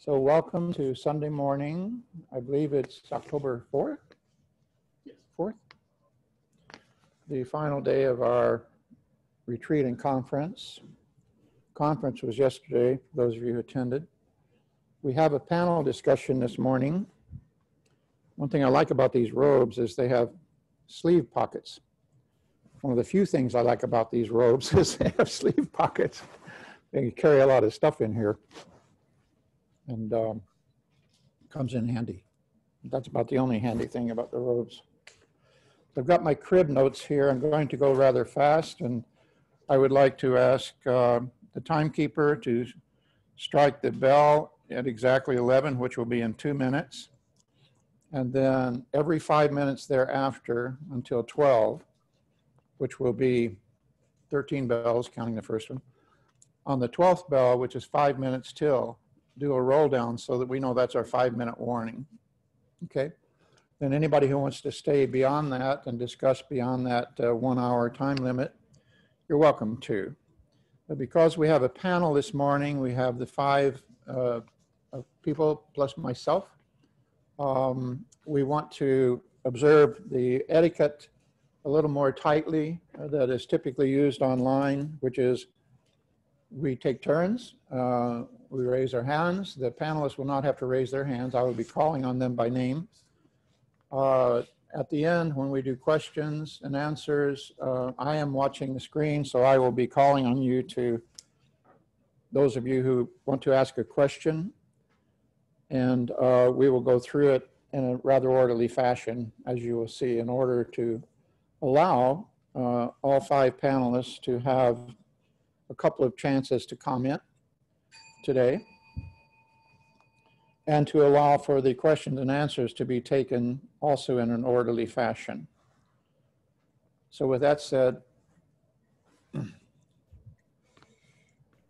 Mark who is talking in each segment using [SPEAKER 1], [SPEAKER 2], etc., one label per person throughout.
[SPEAKER 1] So welcome to Sunday morning. I believe it's October 4th?
[SPEAKER 2] Yes.
[SPEAKER 1] 4th? The final day of our retreat and conference. Conference was yesterday, for those of you who attended. We have a panel discussion this morning. One thing I like about these robes is they have sleeve pockets. One of the few things I like about these robes is they have sleeve pockets. They can carry a lot of stuff in here. And comes in handy. That's about the only handy thing about the robes. I've got my crib notes here. I'm going to go rather fast, and I would like to ask the timekeeper to strike the bell at exactly 11, which will be in 2 minutes. And then every 5 minutes thereafter until 12, which will be 13 bells, counting the first one. On the 12th bell, which is 5 minutes till, do a roll down so that we know that's our 5-minute warning. Okay. Then anybody who wants to stay beyond that and discuss beyond that 1 hour time limit, you're welcome to. But because we have a panel this morning, we have the 5 people plus myself. We want to observe the etiquette a little more tightly that is typically used online, which is we take turns. We raise our hands. The panelists will not have to raise their hands. I will be calling on them by name. At the end, when we do questions and answers, I am watching the screen, so I will be calling on you to, those of you who want to ask a question, and we will go through it in a rather orderly fashion, as you will see, in order to allow all 5 panelists to have a couple of chances to comment today, and to allow for the questions and answers to be taken also in an orderly fashion. So with that said, I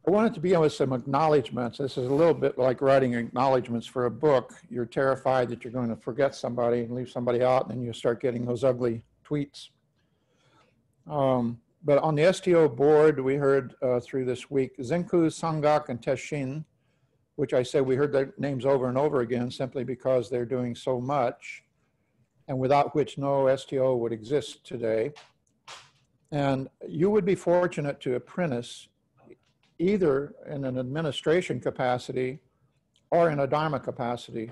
[SPEAKER 1] wanted to begin with some acknowledgements. This is a little bit like writing acknowledgements for a book. You're terrified that you're going to forget somebody and leave somebody out, and then you start getting those ugly tweets. But on the STO board, we heard through this week, Zinku, Sangha, and Teshin, which I said we heard their names over and over again simply because they're doing so much, and without which no STO would exist today. And you would be fortunate to apprentice either in an administration capacity or in a Dharma capacity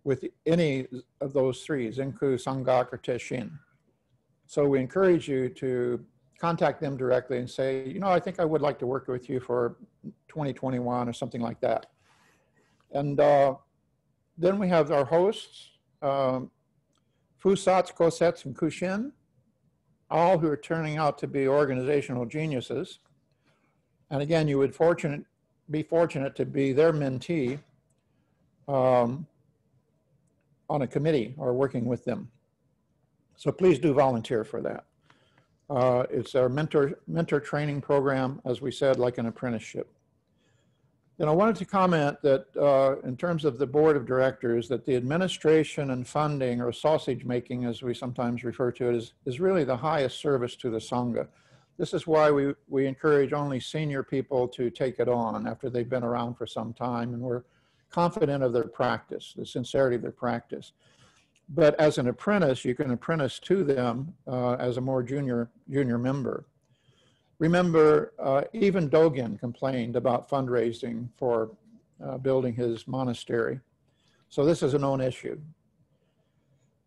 [SPEAKER 1] with any of those 3, Zinku, Sangha, or Teshin. So we encourage you to contact them directly and say, you know, I think I would like to work with you for 2021 or something like that. And then we have our hosts, Fusats, Kosets, and Kushin, all who are turning out to be organizational geniuses. And again, you would be fortunate to be their mentee on a committee or working with them. So please do volunteer for that. It's our mentor training program, as we said, like an apprenticeship. And I wanted to comment that in terms of the board of directors, that the administration and funding, or sausage making, as we sometimes refer to it, is really the highest service to the Sangha. This is why we encourage only senior people to take it on after they've been around for some time, and we're confident of their practice, the sincerity of their practice. But as an apprentice, you can apprentice to them as a more junior member. Remember, even Dogen complained about fundraising for building his monastery. So this is a known issue.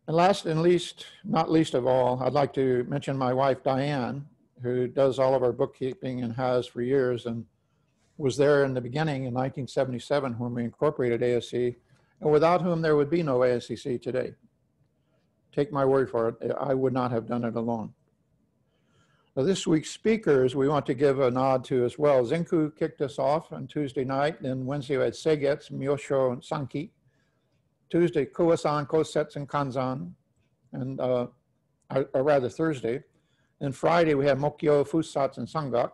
[SPEAKER 1] And last and not least of all, I'd like to mention my wife, Diane, who does all of our bookkeeping and has for years, and was there in the beginning in 1977 when we incorporated ASC, and without whom there would be no ASCC today. Take my word for it, I would not have done it alone. Now, this week's speakers, we want to give a nod to as well. Zinku kicked us off on Tuesday night, and Wednesday we had Segets, Myosho, and Sanki. Tuesday, Kuwasan, Kosets, and Kanzan, and or rather Thursday. And Friday we had Mokyo, Fusats, and Sangak.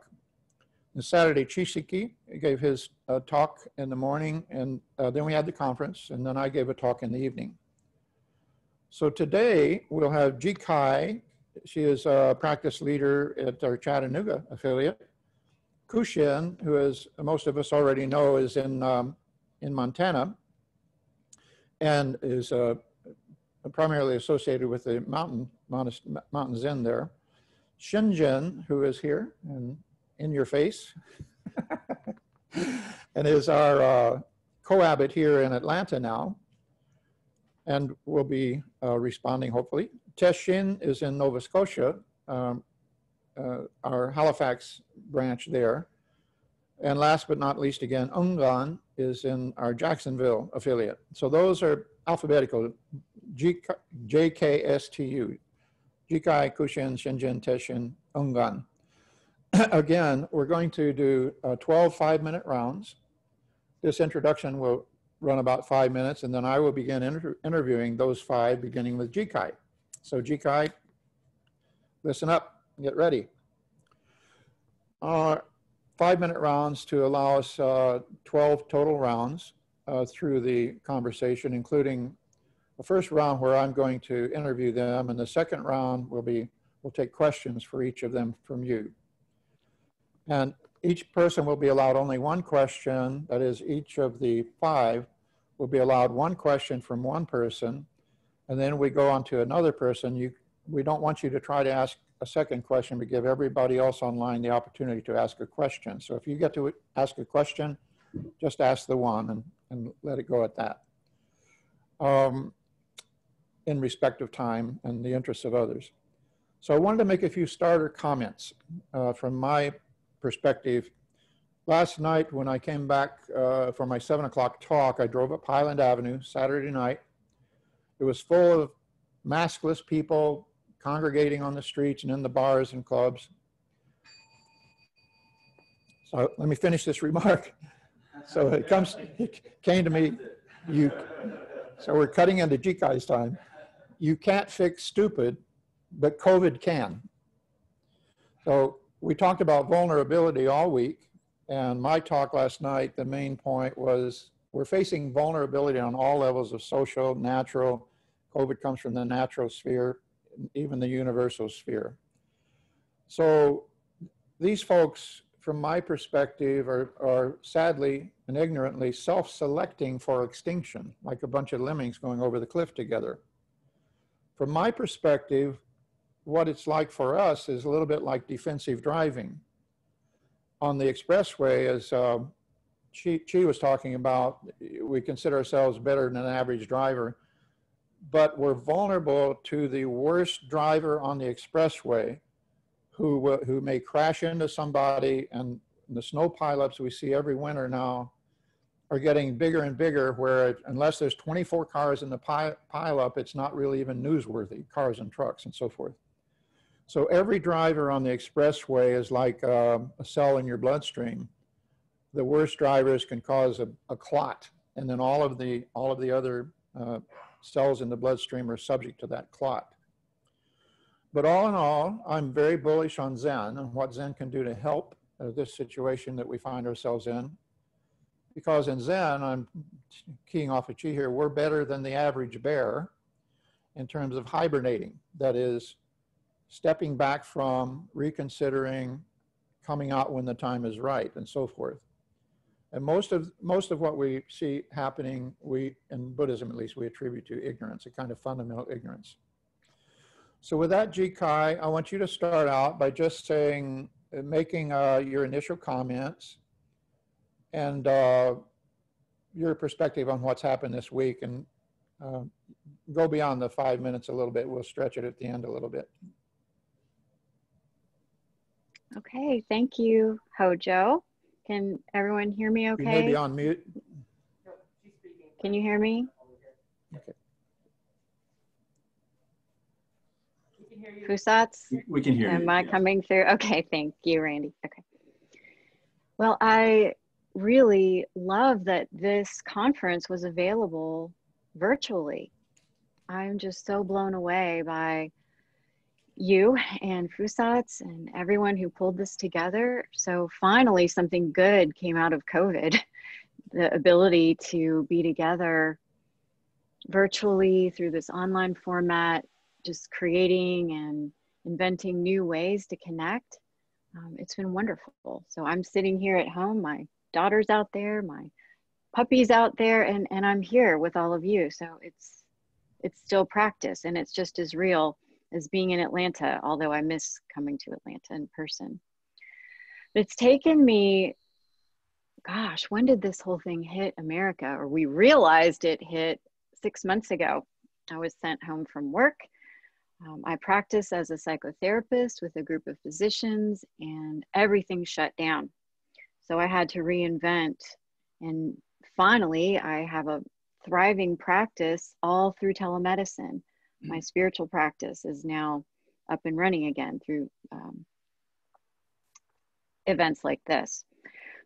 [SPEAKER 1] And Saturday, Chisiki gave his talk in the morning, and then we had the conference, and then I gave a talk in the evening. So today we'll have Ji Kai. She is a practice leader at our Chattanooga affiliate. Kushin, who, as most of us already know, is in in Montana and is primarily associated with the mountains in there. Shenzhen, who is here and in your face, and is our co-abbot here in Atlanta now, and will be responding hopefully. Teshin is in Nova Scotia, our Halifax branch there. And last but not least, again, Ungan is in our Jacksonville affiliate. So those are alphabetical, JKSTU, Jikai, Kushin, Shenzhen, Teshin, Ungan. Again, we're going to do 12 5-minute rounds. This introduction will run about 5 minutes, and then I will begin interviewing those 5, beginning with Jikai. So Jikai, listen up, get ready. 5-minute rounds to allow us 12 total rounds through the conversation, including the first round where I'm going to interview them, and the second round we'll take questions for each of them from you. And each person will be allowed only one question. That is, each of the 5 will be allowed one question from one person, and then we go on to another person. We don't want you to try to ask a second question, but give everybody else online the opportunity to ask a question. So if you get to ask a question, just ask the one and let it go at that, in respect of time and the interests of others. So I wanted to make a few starter comments from my perspective. Last night when I came back for my 7 o'clock talk, I drove up Highland Avenue Saturday night. It was full of maskless people congregating on the streets and in the bars and clubs. So let me finish this remark. So it came to me, so we're cutting into Jikai's time. You can't fix stupid, but COVID can. So we talked about vulnerability all week, and my talk last night, the main point was we're facing vulnerability on all levels of social, natural. COVID comes from the natural sphere, even the universal sphere. So these folks, from my perspective, are sadly and ignorantly self-selecting for extinction, like a bunch of lemmings going over the cliff together. From my perspective, what it's like for us is a little bit like defensive driving. On the expressway, as Chi was talking about, we consider ourselves better than an average driver, but we're vulnerable to the worst driver on the expressway who may crash into somebody, and the snow pileups we see every winter now are getting bigger and bigger, where unless there's 24 cars in the pileup, it's not really even newsworthy, cars and trucks and so forth. So every driver on the expressway is like a cell in your bloodstream. The worst drivers can cause a clot, and then all of the other cells in the bloodstream are subject to that clot. But all in all, I'm very bullish on Zen and what Zen can do to help this situation that we find ourselves in. Because in Zen, I'm keying off of Chi here, we're better than the average bear in terms of hibernating. That is, stepping back from, reconsidering, coming out when the time is right, and so forth. And most of what we see happening, in Buddhism at least, we attribute to ignorance, a kind of fundamental ignorance. So with that, Jikai, I want you to start out by just saying, making your initial comments and your perspective on what's happened this week, and go beyond the 5 minutes a little bit. We'll stretch it at the end a little bit.
[SPEAKER 2] Okay, thank you, Hojo. Can everyone hear me okay?
[SPEAKER 1] You may be on mute.
[SPEAKER 2] Can you hear me?
[SPEAKER 1] Okay.
[SPEAKER 2] Fusats?
[SPEAKER 3] We can hear you.
[SPEAKER 2] Am I coming through? Okay, thank you, Randy. Okay. Well, I really love that this conference was available virtually. I'm just so blown away by you and Fusats and everyone who pulled this together. So finally, something good came out of COVID. The ability to be together virtually through this online format, just creating and inventing new ways to connect. It's been wonderful. So I'm sitting here at home, my daughter's out there, my puppies out there, and I'm here with all of you. So it's still practice, and it's just as real as being in Atlanta, although I miss coming to Atlanta in person. But it's taken me, gosh, when did this whole thing hit America? Or we realized it hit 6 months ago. I was sent home from work. I practice as a psychotherapist with a group of physicians, and everything shut down. So I had to reinvent. And finally, I have a thriving practice all through telemedicine. My spiritual practice is now up and running again through events like this.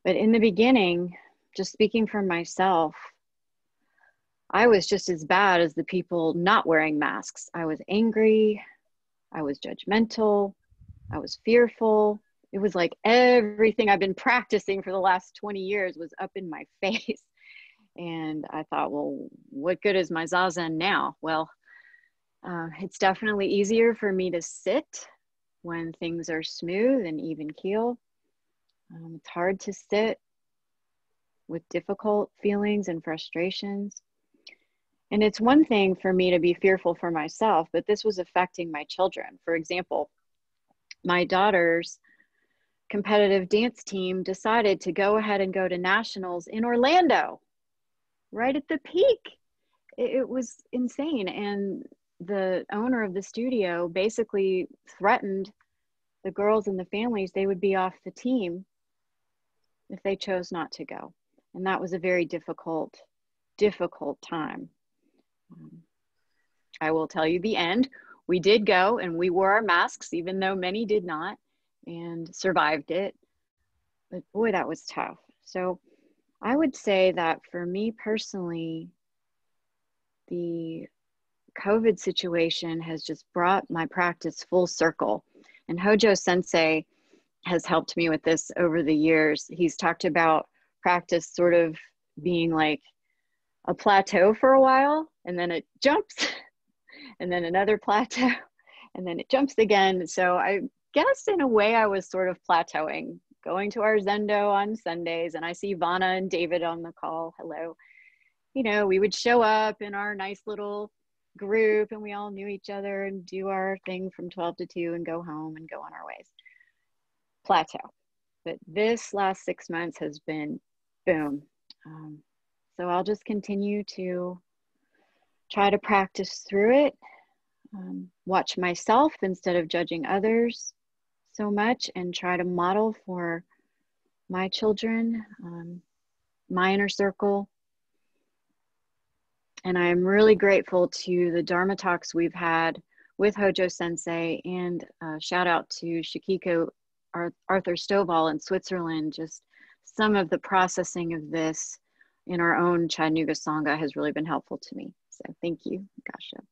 [SPEAKER 2] But in the beginning, just speaking for myself, I was just as bad as the people not wearing masks. I was angry, I was judgmental, I was fearful. It was like everything I've been practicing for the last 20 years was up in my face. And I thought, well, what good is my Zazen now? Well, it's definitely easier for me to sit when things are smooth and even keel. It's hard to sit with difficult feelings and frustrations. And it's one thing for me to be fearful for myself, but this was affecting my children. For example, my daughter's competitive dance team decided to go ahead and go to nationals in Orlando, right at the peak. It was insane. And the owner of the studio basically threatened the girls and the families they would be off the team if they chose not to go. And that was a very difficult time. I will tell you the end. We did go and we wore our masks, even though many did not, and survived it. But boy, that was tough. So I would say that for me personally, the COVID situation has just brought my practice full circle. And Hojo Sensei has helped me with this over the years. He's talked about practice sort of being like a plateau for a while, and then it jumps, and then another plateau, and then it jumps again. So I guess in a way I was sort of plateauing, going to our Zendo on Sundays, and I see Vanna and David on the call. Hello. You know, we would show up in our nice little group, and we all knew each other, and do our thing from 12 to 2 and go home and go on our ways. Plateau. But this last 6 months has been boom. So I'll just continue to try to practice through it, watch myself instead of judging others so much, and try to model for my children, my inner circle. And I'm really grateful to the Dharma talks we've had with Hojo Sensei, and shout out to Shikiko Arthur Stovall in Switzerland. Just some of the processing of this in our own Chattanooga Sangha has really been helpful to me. So thank you, Gasha.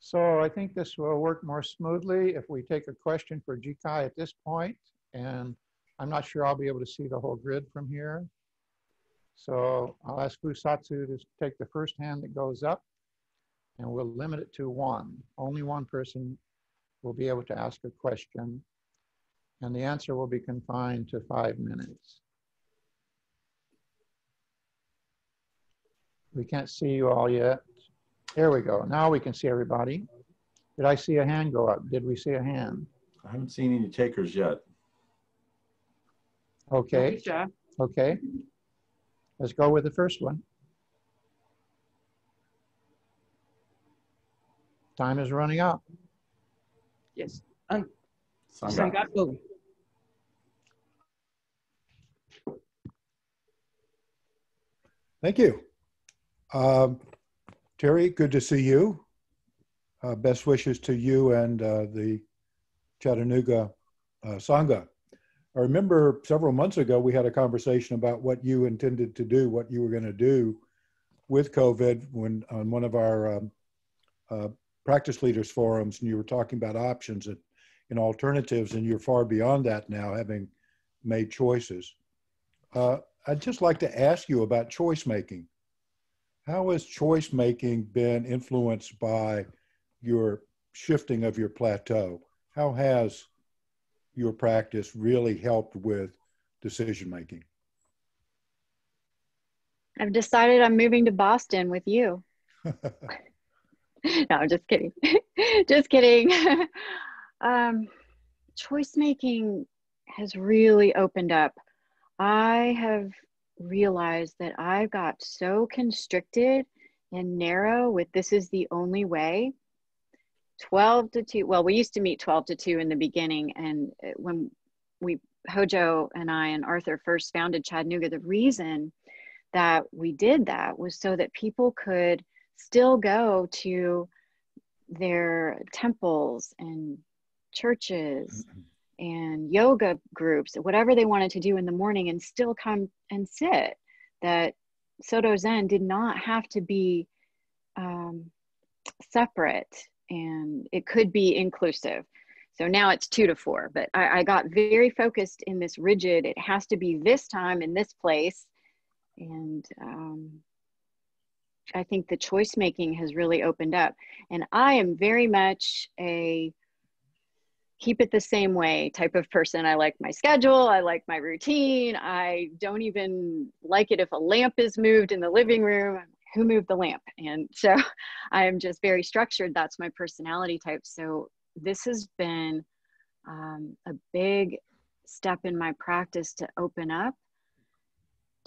[SPEAKER 1] So I think this will work more smoothly if we take a question for Jikai at this point, and I'm not sure I'll be able to see the whole grid from here. So I'll ask Fusatsu to take the first hand that goes up, and we'll limit it to one. Only one person will be able to ask a question, and the answer will be confined to 5 minutes. We can't see you all yet. There we go. Now we can see everybody. Did I see a hand go up? Did we see a hand?
[SPEAKER 3] I haven't seen any takers yet.
[SPEAKER 1] Okay. Okay. Let's go with the first one. Time is running out.
[SPEAKER 4] Yes.
[SPEAKER 3] Sangha.
[SPEAKER 5] Thank you. Terry, good to see you. Best wishes to you and the Chattanooga Sangha. I remember several months ago, we had a conversation about what you intended to do, what you were going to do with COVID when on one of our practice leaders forums, and you were talking about options and alternatives, and you're far beyond that now, having made choices. I'd just like to ask you about choice making. How has choice making been influenced by your shifting of your plateau? How has your practice really helped with decision making?
[SPEAKER 2] I've decided I'm moving to Boston with you. No, I'm just kidding. Just kidding. Choice making has really opened up. I have realized that I got so constricted and narrow with this is the only way. 12 to 2. Well, we used to meet 12 to 2 in the beginning. And when Hojo and I and Arthur first founded Chattanooga, the reason that we did that was so that people could still go to their temples and churches and yoga groups, whatever they wanted to do in the morning, and still come and sit. That Soto Zen did not have to be separate, and it could be inclusive. So now it's 2 to 4, but I got very focused in this rigid, it has to be this time in this place. And I think the choice making has really opened up. And I am very much a keep it the same way type of person. I like my schedule. I like my routine. I don't even like it if a lamp is moved in the living room. Who moved the lamp? And so I am just very structured. That's my personality type. So this has been a big step in my practice to open up,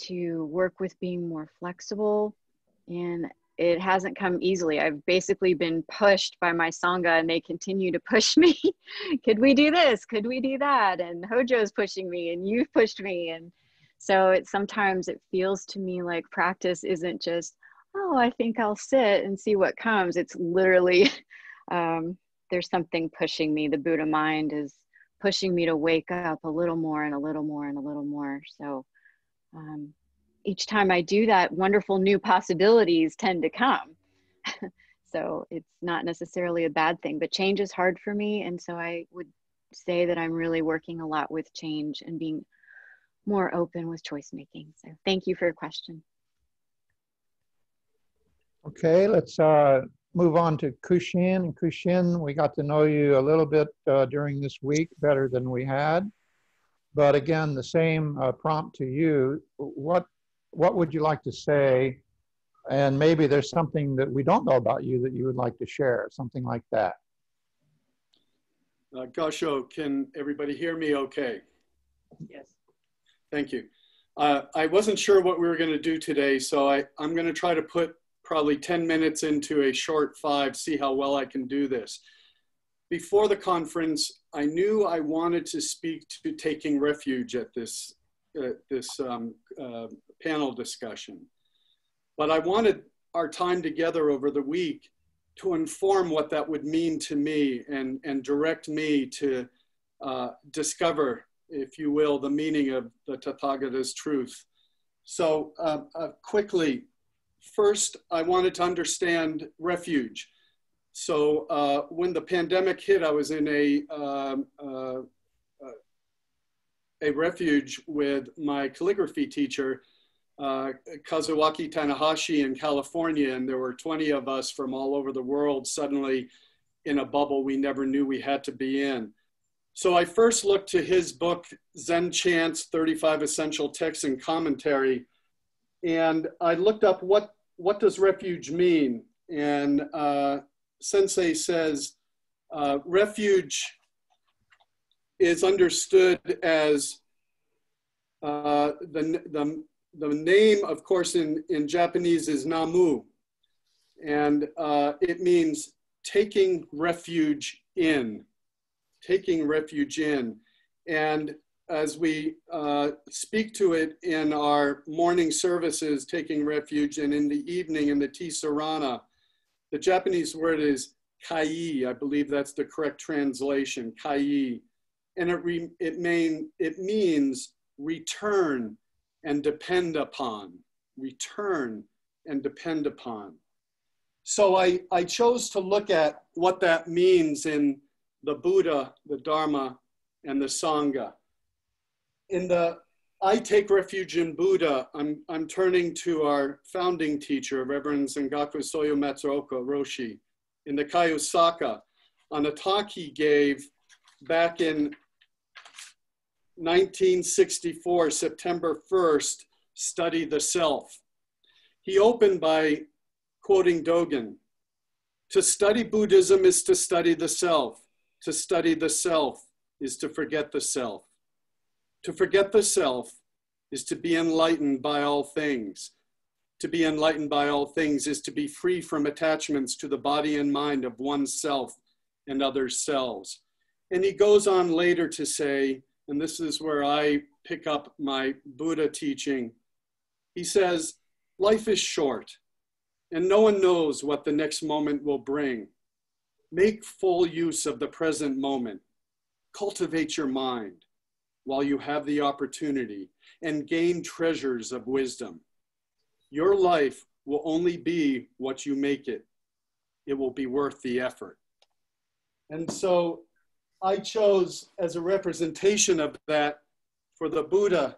[SPEAKER 2] to work with being more flexible. And it hasn't come easily. I've basically been pushed by my Sangha, and they continue to push me. Could we do this? Could we do that? And Hojo's pushing me, and you've pushed me. And so sometimes it feels to me like practice isn't just, oh, I think I'll sit and see what comes. It's literally, there's something pushing me. The Buddha mind is pushing me to wake up a little more and a little more and a little more. So each time I do that, wonderful new possibilities tend to come. So it's not necessarily a bad thing, but change is hard for me. And so I would say that I'm really working a lot with change and being more open with choice making. So thank you for your question.
[SPEAKER 1] Okay, let's move on to Kushin. And Kushin, we got to know you a little bit during this week, better than we had. But again, the same prompt to you. What would you like to say? And maybe there's something that we don't know about you that you would like to share, something like that.
[SPEAKER 6] Gasho, can everybody hear me okay?
[SPEAKER 4] Yes.
[SPEAKER 6] Thank you. I wasn't sure what we were going to do today, so I'm going to try to put probably 10 minutes into a short 5, see how well I can do this. Before the conference, I knew I wanted to speak to taking refuge at this panel discussion. But I wanted our time together over the week to inform what that would mean to me and direct me to discover, if you will, the meaning of the Tathagata's truth. So quickly, first, I wanted to understand refuge. So when the pandemic hit, I was in a refuge with my calligraphy teacher, Kazuaki Tanahashi in California, and there were 20 of us from all over the world suddenly in a bubble we never knew we had to be in. So I first looked to his book, Zen Chants, 35 Essential Texts and Commentary, and I looked up what does refuge mean? And Sensei says, refuge is understood as the name, of course, in Japanese is Namu. And it means taking refuge in, taking refuge in. And as we speak to it in our morning services, taking refuge, and in the evening in the Tisarana, the Japanese word is kai. I believe that's the correct translation, kai. And it means return and depend upon, return and depend upon. So I chose to look at what that means in the Buddha, the Dharma, and the Sangha. In the I Take Refuge in Buddha, I'm turning to our founding teacher, Reverend Sengaku Soyo Matsuoka Roshi, in the Kaiosaka, on a talk he gave back in 1964, September 1st, Study the Self. He opened by quoting Dogen. To study Buddhism is to study the self. To study the self is to forget the self. To forget the self is to be enlightened by all things. To be enlightened by all things is to be free from attachments to the body and mind of oneself and other selves. And he goes on later to say, and this is where I pick up my Buddha teaching, he says, life is short and no one knows what the next moment will bring. Make full use of the present moment. Cultivate your mind while you have the opportunity and gain treasures of wisdom. Your life will only be what you make it. It will be worth the effort. And so I chose as a representation of that for the Buddha,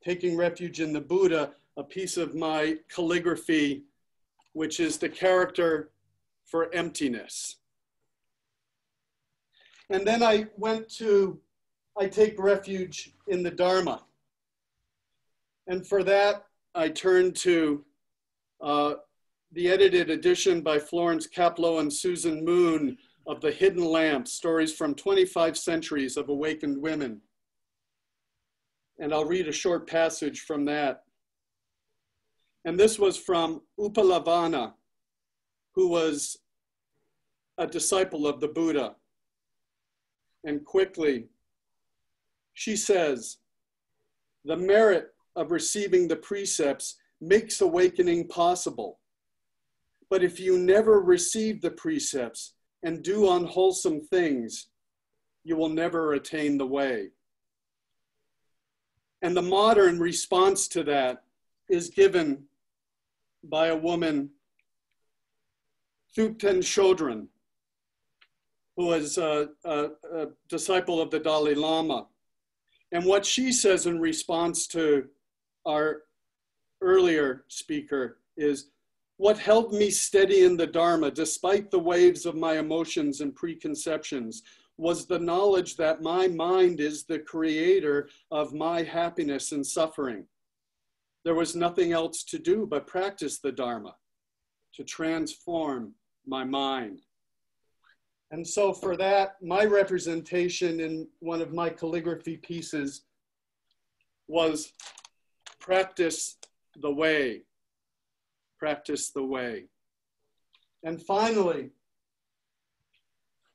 [SPEAKER 6] taking refuge in the Buddha, a piece of my calligraphy, which is the character for emptiness. And then I take refuge in the Dharma. And for that, I turned to the edited edition by Florence Kaplow and Susan Moon of The Hidden Lamp, Stories from 25 Centuries of Awakened Women. And I'll read a short passage from that. And this was from Upalavana, who was a disciple of the Buddha. And quickly, she says, the merit of receiving the precepts makes awakening possible. But if you never receive the precepts and do unwholesome things, you will never attain the way. And the modern response to that is given by a woman, Thupten Chodron, who is a disciple of the Dalai Lama. And what she says in response to our earlier speaker is, what held me steady in the Dharma, despite the waves of my emotions and preconceptions, was the knowledge that my mind is the creator of my happiness and suffering. There was nothing else to do but practice the Dharma, to transform my mind. And so for that, my representation in one of my calligraphy pieces was practice the way. Practice the way. And finally,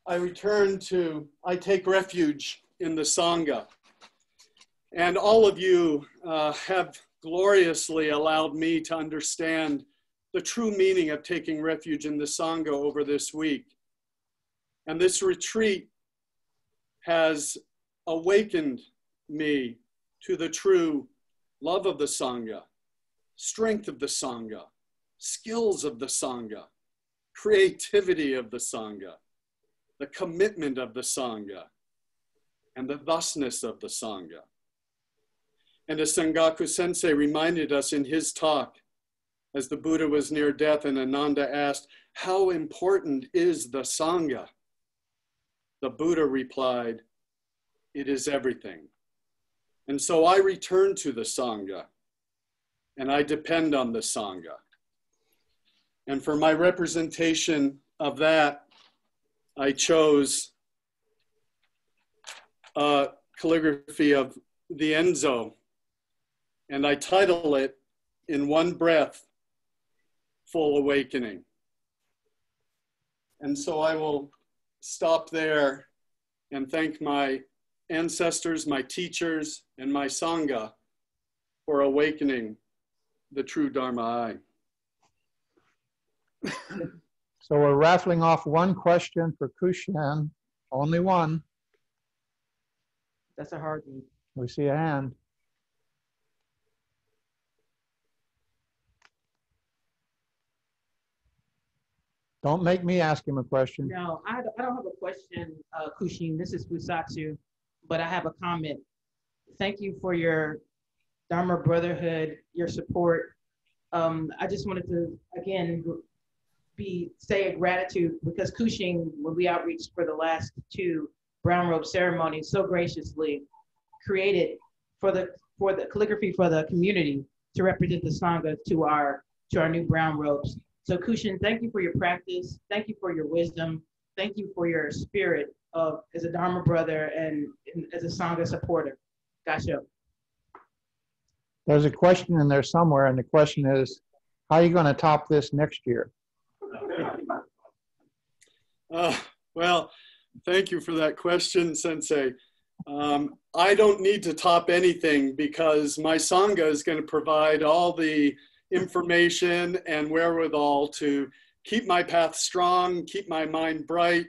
[SPEAKER 6] I take refuge in the Sangha. And all of you have gloriously allowed me to understand the true meaning of taking refuge in the Sangha over this week. And this retreat has awakened me to the true love of the Sangha, strength of the Sangha, skills of the Sangha, creativity of the Sangha, the commitment of the Sangha, and the thusness of the Sangha. And as Sangaku Sensei reminded us in his talk, as the Buddha was near death and Ananda asked, how important is the Sangha? The Buddha replied, it is everything. And so I return to the Sangha, and I depend on the Sangha. And for my representation of that, I chose a calligraphy of the Enzo, and I title it, In One Breath, Full Awakening. And so I will stop there and thank my ancestors, my teachers, and my Sangha for awakening the true Dharma I.
[SPEAKER 1] So we're raffling off one question for Kushan, only one.
[SPEAKER 4] That's a hard one.
[SPEAKER 1] We see a hand. Don't make me ask him a question.
[SPEAKER 7] No, I don't have a question, Kushin. This is Fusatsu, but I have a comment. Thank you for your Dharma Brotherhood, your support. I just wanted to, again, say a gratitude because Kushin, when we outreached for the last 2 brown robe ceremonies, so graciously created for the calligraphy for the community to represent the Sangha to our to our new brown robes. So Kushin, thank you for your practice. Thank you for your wisdom. Thank you for your spirit of as a Dharma brother and as a Sangha supporter. Gotcha.
[SPEAKER 1] There's a question in there somewhere, and the question is, how are you going to top this next year?
[SPEAKER 6] Well, thank you for that question, Sensei. I don't need to top anything because my Sangha is going to provide all the information and wherewithal to keep my path strong, keep my mind bright,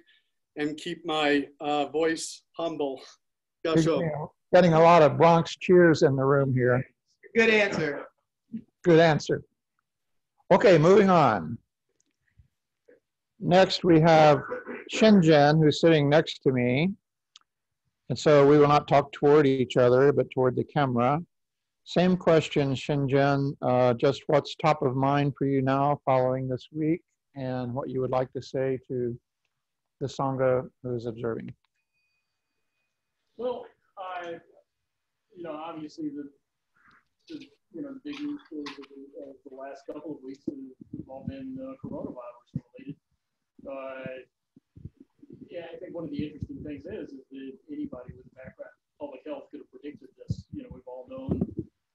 [SPEAKER 6] and keep my voice humble.
[SPEAKER 1] Getting a lot of Bronx cheers in the room here.
[SPEAKER 7] Good answer.
[SPEAKER 1] Good answer. Okay, moving on. Next, we have Shinjen, who's sitting next to me. And so we will not talk toward each other, but toward the camera. Same question, Shinjen, just what's top of mind for you now following this week and what you would like to say to the Sangha who is observing?
[SPEAKER 8] Well, obviously the big news stories of the last couple of weeks have all been coronavirus related. Yeah, I think one of the interesting things is that anybody with a background in public health could have predicted this. We've all known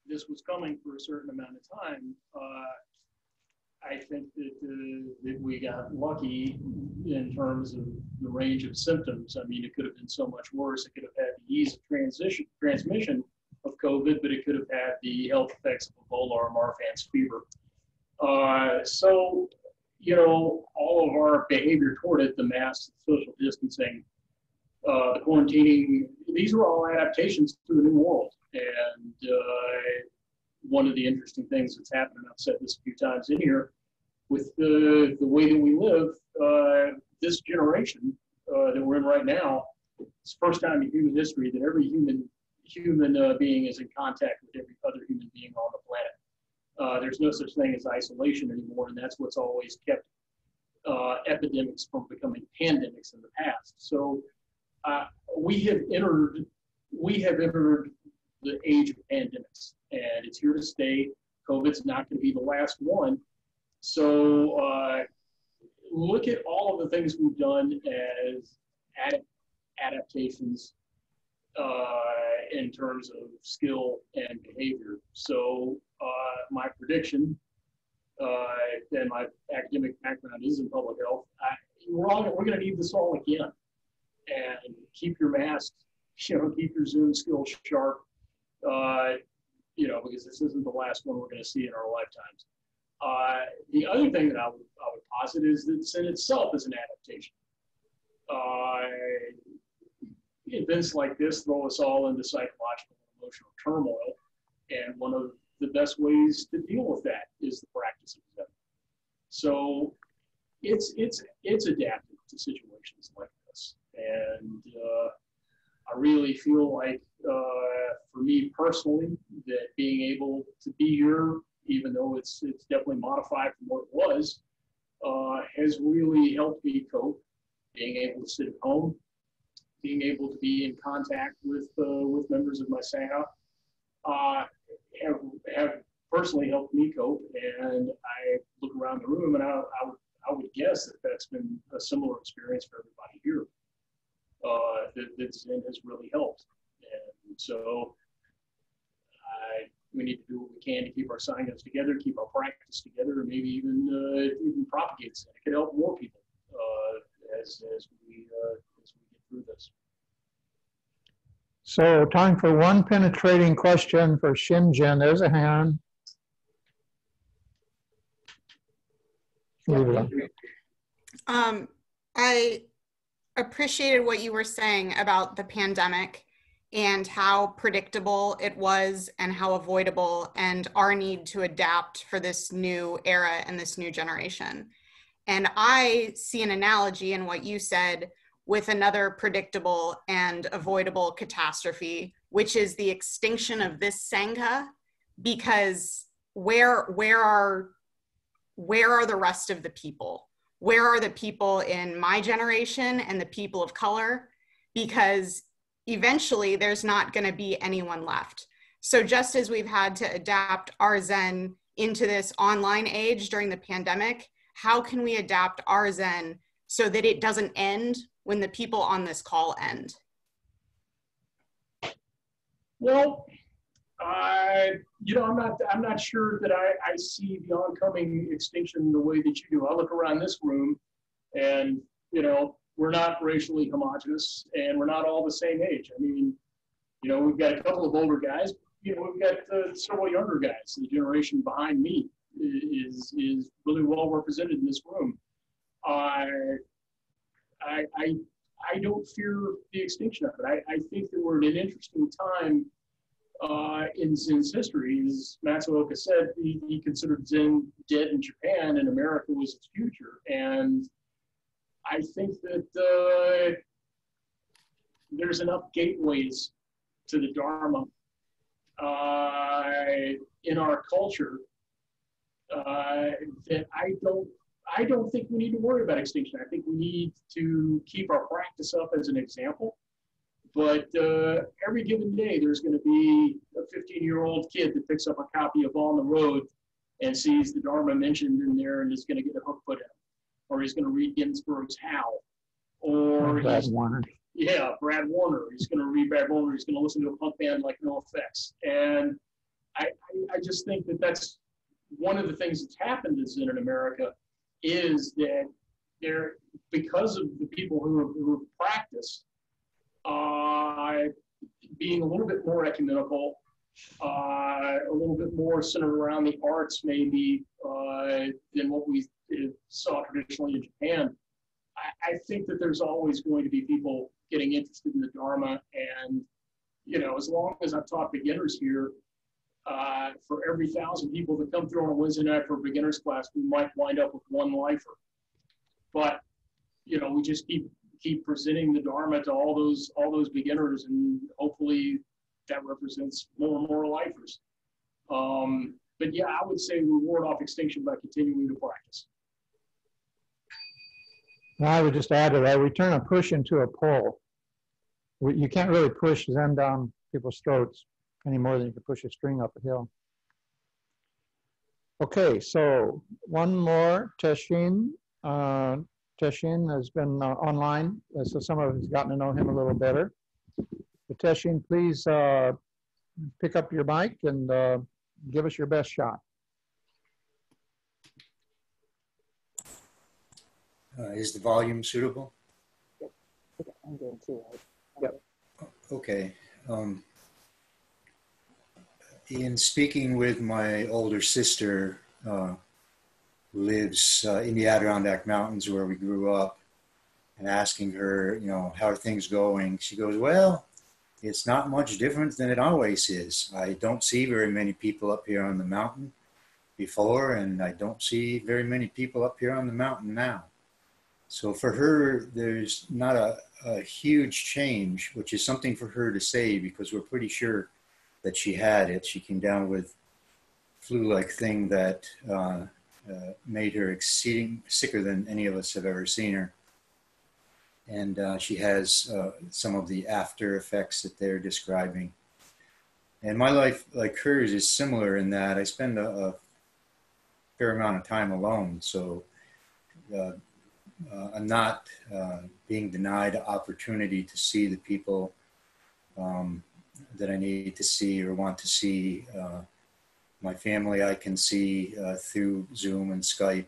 [SPEAKER 8] this was coming for a certain amount of time. I think that we got lucky in terms of the range of symptoms. I mean, it could have been so much worse. It could have had the ease of transmission of COVID, but it could have had the health effects of Ebola or Marfan's fever. So, all of our behavior toward it, the masks, social distancing, the quarantining, these are all adaptations to the new world. And one of the interesting things that's happened, and I've said this a few times in here, with the way that we live, this generation that we're in right now, it's the first time in human history that every human being is in contact with every other human being on the planet. There's no such thing as isolation anymore, and that's what's always kept epidemics from becoming pandemics in the past. So we have entered the age of pandemics, and it's here to stay. COVID's not going to be the last one. So look at all of the things we've done as adaptations in terms of skill and behavior. So my prediction, and my academic background is in public health, we're going to need this all again. And keep your masks, keep your Zoom skills sharp, because this isn't the last one we're going to see in our lifetimes. The other thing that I would posit is that sin itself is an adaptation. Events like this throw us all into psychological and emotional turmoil, and one of the best ways to deal with that is the practice of Zen. So it's adaptive to situations like this, and I really feel like, for me personally, that being able to be here, even though it's definitely modified from what it was, has really helped me cope. Being able to sit at home, being able to be in contact with members of my Sangha, have personally helped me cope. And I look around the room, and I would guess that that's been a similar experience for everybody here. That Zen has really helped, and so we need to do what we can to keep our Sanghas together, keep our practice together, and maybe even propagate Zen. It could help more people as we get through this.
[SPEAKER 1] So time for one penetrating question for Shinjen. There's a hand.
[SPEAKER 9] I appreciated what you were saying about the pandemic and how predictable it was and how avoidable, and our need to adapt for this new era and this new generation. And I see an analogy in what you said with another predictable and avoidable catastrophe, which is the extinction of this Sangha, because where are the rest of the people? Where are the people in my generation and the people of color? Because eventually there's not going to be anyone left. So just as we've had to adapt our Zen into this online age during the pandemic, how can we adapt our Zen so that it doesn't end when the people on this call end?
[SPEAKER 8] Well, I'm not sure that I see the oncoming extinction the way that you do. I look around this room and, we're not racially homogenous and we're not all the same age. I mean, we've got a couple of older guys, we've got several younger guys. The generation behind me is really well represented in this room. I don't fear the extinction of it. I think that we're at an interesting time in Zen's history. As Matsuoka said, he considered Zen dead in Japan and America was its future. And I think that there's enough gateways to the Dharma in our culture that I don't think we need to worry about extinction. I think we need to keep our practice up as an example. But every given day, there's going to be a 15-year-old kid that picks up a copy of On the Road and sees the Dharma mentioned in there and is going to get a hook put in. Or he's going to read Ginsberg's How. Or
[SPEAKER 1] Brad Warner.
[SPEAKER 8] Yeah, Brad Warner. He's going to read Brad Warner. He's going to listen to a punk band like NoFX. And I just think that that's one of the things that's happened in America is that because of the people who have practiced, being a little bit more ecumenical, a little bit more centered around the arts maybe than what we saw traditionally in Japan. I think that there's always going to be people getting interested in the Dharma. And, as long as I've taught beginners here, for every 1,000 people that come through on a Wednesday night for a beginner's class, we might wind up with one lifer. But, we just keep presenting the Dharma to all those beginners, and hopefully that represents more and more lifers. But yeah, I would say we ward off extinction by continuing to practice.
[SPEAKER 1] I would just add to that, we turn a push into a pull. You can't really push Zen down people's throats any more than you can push a string up a hill. Okay, so one more, Teshin. Teshin has been online, so some of us have gotten to know him a little better. But Teshin, please pick up your mic and give us your best shot.
[SPEAKER 10] Is the volume suitable?
[SPEAKER 1] I'm doing too. Yep.
[SPEAKER 10] Okay. In speaking with my older sister, who lives in the Adirondack Mountains where we grew up, and asking her, how are things going? She goes, well, it's not much different than it always is. I don't see very many people up here on the mountain before, and I don't see very many people up here on the mountain now. So for her, there's not a huge change, which is something for her to say because we're pretty sure that she had it. She came down with flu-like thing that made her exceeding sicker than any of us have ever seen her. And she has some of the after effects that they're describing. And my life, like hers, is similar in that I spend a fair amount of time alone. So I'm not being denied opportunity to see the people that I need to see or want to see. My family I can see through Zoom and Skype.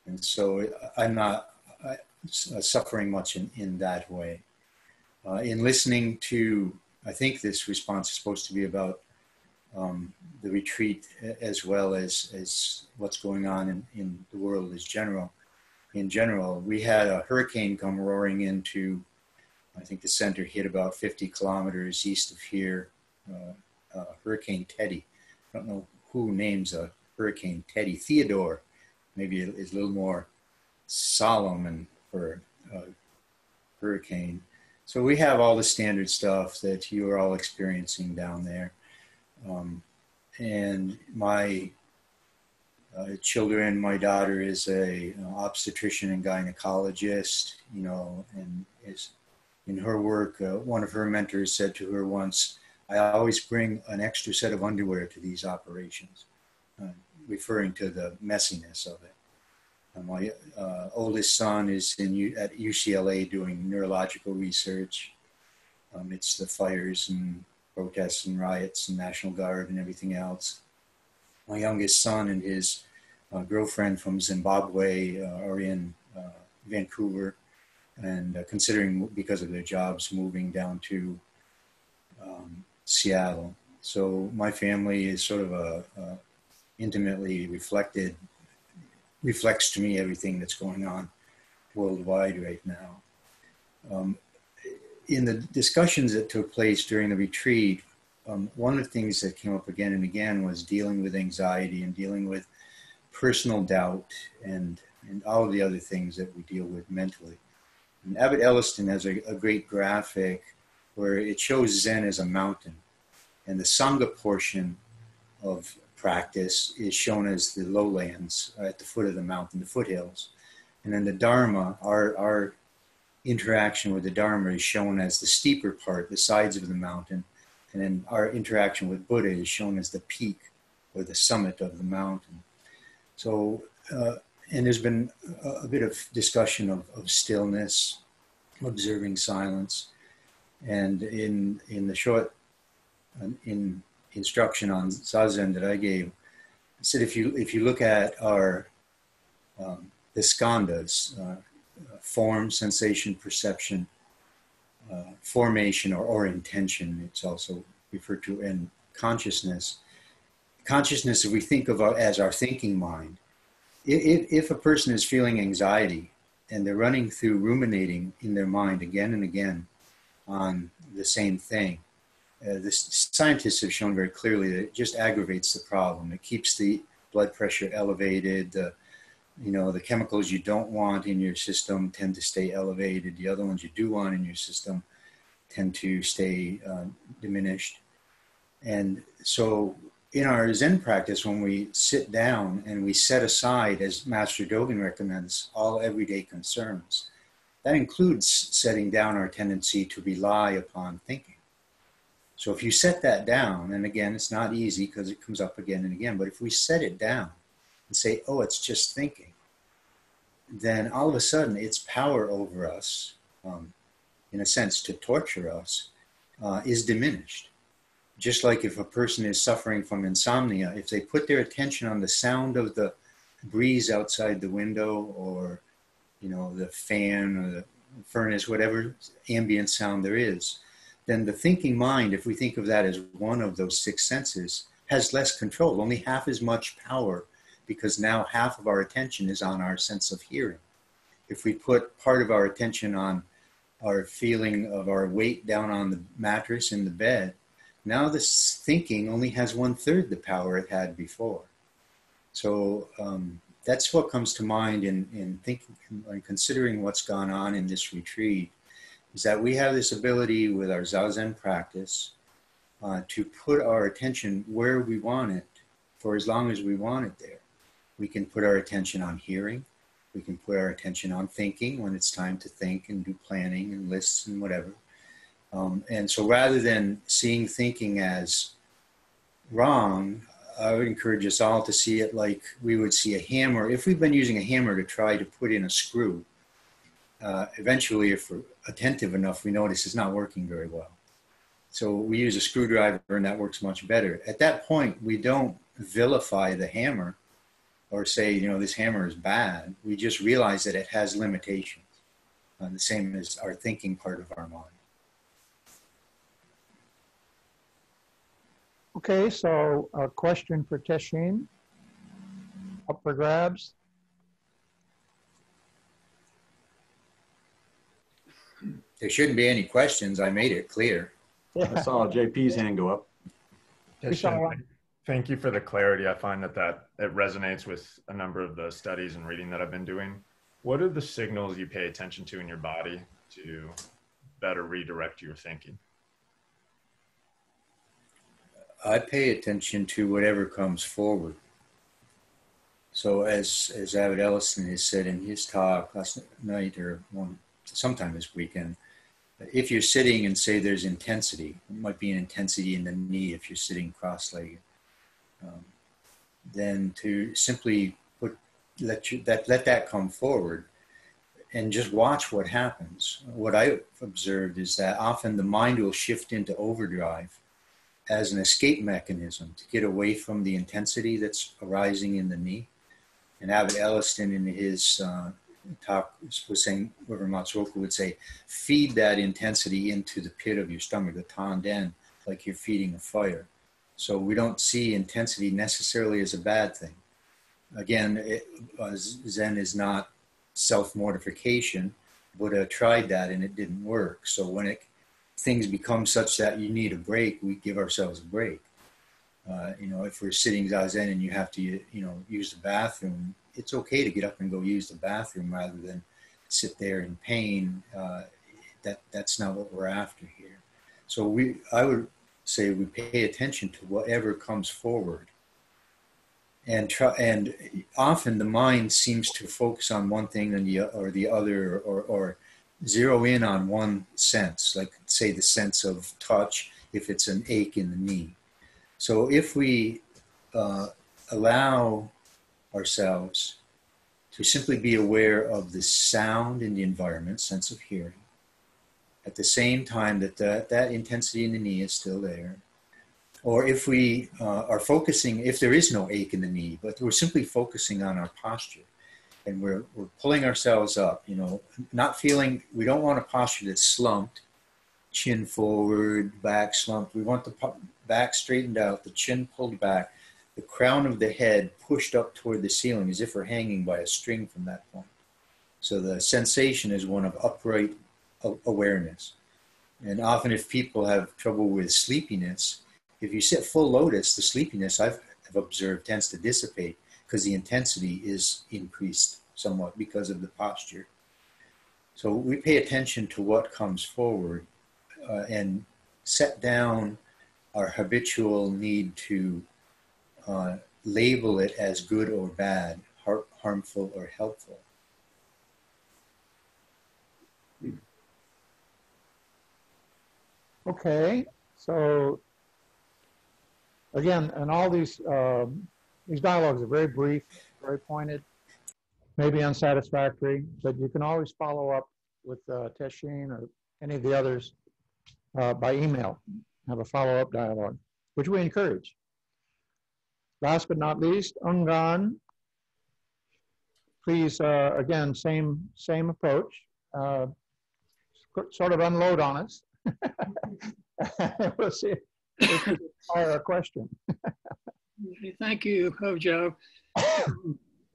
[SPEAKER 10] And so I'm not suffering much in that way. In listening to, I think this response is supposed to be about the retreat as well as what's going on in the world in general. We had a hurricane come roaring into, I think the center hit about 50 kilometers east of here, Hurricane Teddy. I don't know who names a Hurricane Teddy. Theodore maybe is a little more solemn and for a hurricane. So we have all the standard stuff that you are all experiencing down there. And my children, my daughter is a obstetrician and gynecologist, and is in her work, one of her mentors said to her once, I always bring an extra set of underwear to these operations. referring to the messiness of it. My oldest son is at UCLA doing neurological research. It's the fires and protests and riots and National Guard and everything else. My youngest son and his girlfriend from Zimbabwe are in Vancouver and considering, because of their jobs, moving down to Seattle. So my family is sort of intimately reflects to me everything that's going on worldwide right now. In the discussions that took place during the retreat, one of the things that came up again and again was dealing with anxiety and dealing with personal doubt and all of the other things that we deal with mentally. And Abbott Elliston has a great graphic where it shows Zen as a mountain, and the Sangha portion of practice is shown as the lowlands at the foot of the mountain, the foothills. And then the Dharma, our interaction with the Dharma is shown as the steeper part, the sides of the mountain. And then our interaction with Buddha is shown as the peak or the summit of the mountain. So, and there's been a bit of discussion of stillness, observing silence. And in the short instruction on Zazen that I gave, I said if you look at our the skandhas, form, sensation, perception, formation or intention, it's also referred to, and consciousness. Consciousness, if we think of as our thinking mind, if a person is feeling anxiety and they're running through ruminating in their mind again and again on the same thing, the scientists have shown very clearly that it just aggravates the problem. It keeps the blood pressure elevated. The chemicals you don't want in your system tend to stay elevated. The other ones you do want in your system tend to stay diminished. And so in our Zen practice, when we sit down and we set aside, as Master Dogen recommends, all everyday concerns, that includes setting down our tendency to rely upon thinking. So if you set that down, and again, it's not easy because it comes up again and again, but if we set it down and say, oh, it's just thinking, then all of a sudden its power over us, in a sense to torture us, is diminished. Just like if a person is suffering from insomnia, if they put their attention on the sound of the breeze outside the window or, the fan or the furnace, whatever ambient sound there is, then the thinking mind, if we think of that as one of those six senses, has less control, only half as much power, because now half of our attention is on our sense of hearing. If we put part of our attention on our feeling of our weight down on the mattress in the bed, now this thinking only has 1/3 the power it had before. So that's what comes to mind in thinking and considering what's gone on in this retreat, is that we have this ability with our Zazen practice to put our attention where we want it for as long as we want it there. We can put our attention on hearing. We can put our attention on thinking when it's time to think and do planning and lists and whatever. And so rather than seeing thinking as wrong, I would encourage us all to see it like we would see a hammer. If we've been using a hammer to try to put in a screw, eventually, if we're attentive enough, we notice it's not working very well. So we use a screwdriver and that works much better. At that point, we don't vilify the hammer or say, this hammer is bad. We just realize that it has limitations, the same as our thinking part of our mind.
[SPEAKER 1] Okay, so a question for Teshin, up for grabs.
[SPEAKER 10] There shouldn't be any questions. I made it clear.
[SPEAKER 3] I saw JP's hand go up.
[SPEAKER 11] Thank you for the clarity. I find that it resonates with a number of the studies and reading that I've been doing. What are the signals you pay attention to in your body to better redirect your thinking?
[SPEAKER 10] I pay attention to whatever comes forward. So as Abbott Ellison has said in his talk last night or sometime this weekend, if you're sitting and say there's intensity, it might be an intensity in the knee if you're sitting cross-legged. than to simply let that come forward and just watch what happens. What I've observed is that often the mind will shift into overdrive as an escape mechanism to get away from the intensity that's arising in the knee. And Abbot Elliston in his talk was saying, whatever Matsuoka would say, feed that intensity into the pit of your stomach, the tanden, like you're feeding a fire. So we don't see intensity necessarily as a bad thing. Again, Zen is not self-mortification. Buddha tried that and it didn't work. So when things become such that you need a break, we give ourselves a break. If we're sitting Zazen and you have to, use the bathroom, it's okay to get up and go use the bathroom rather than sit there in pain. That's not what we're after here. So I would say we pay attention to whatever comes forward. And often the mind seems to focus on one thing or the other, or zero in on one sense, like say the sense of touch, if it's an ache in the knee. So if we allow ourselves to simply be aware of the sound in the environment, sense of hearing, at the same time that intensity in the knee is still there, or if we are focusing, if there is no ache in the knee, but we're simply focusing on our posture, and we're pulling ourselves up, not feeling, we don't want a posture that's slumped, chin forward, back slumped. We want the back straightened out, the chin pulled back, the crown of the head pushed up toward the ceiling as if we're hanging by a string from that point. So the sensation is one of upright awareness. And often if people have trouble with sleepiness, if you sit full lotus, the sleepiness I've observed tends to dissipate because the intensity is increased somewhat because of the posture. So we pay attention to what comes forward and set down our habitual need to label it as good or bad, harmful or helpful.
[SPEAKER 1] Okay, so again, and all these dialogues are very brief, very pointed, maybe unsatisfactory, but you can always follow up with Teshin or any of the others by email, have a follow-up dialogue, which we encourage. Last but not least, Ungan, please, again, same approach, sort of unload on us. We'll see. Fire a question.
[SPEAKER 12] Thank you, Hojo.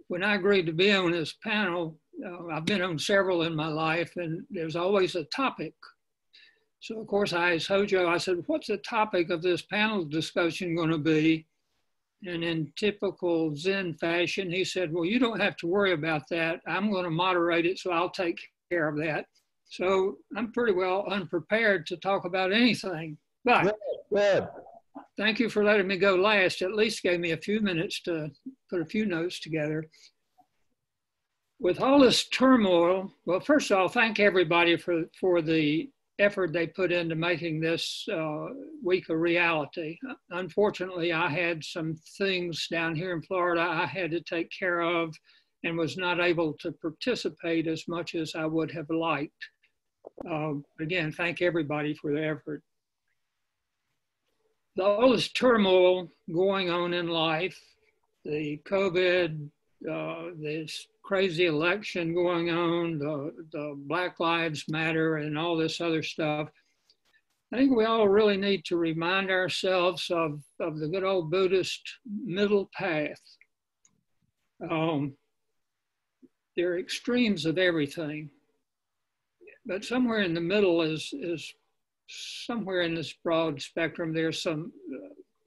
[SPEAKER 12] When I agreed to be on this panel, I've been on several in my life, and there's always a topic. So, of course, I asked Hojo, I said, what's the topic of this panel discussion going to be? And in typical Zen fashion, he said, well, you don't have to worry about that. I'm going to moderate it, so I'll take care of that. So I'm pretty well unprepared to talk about anything. But
[SPEAKER 1] good.
[SPEAKER 12] Thank you for letting me go last. At least gave me a few minutes to put a few notes together. With all this turmoil, well, first of all, thank everybody for the effort they put into making this week a reality. Unfortunately, I had some things down here in Florida I had to take care of and was not able to participate as much as I would have liked. Again, thank everybody for their effort. All this turmoil going on in life, the COVID, this crazy election going on, the Black Lives Matter and all this other stuff, I think we all really need to remind ourselves of the good old Buddhist middle path. There are extremes of everything, but somewhere in the middle is somewhere in this broad spectrum, there's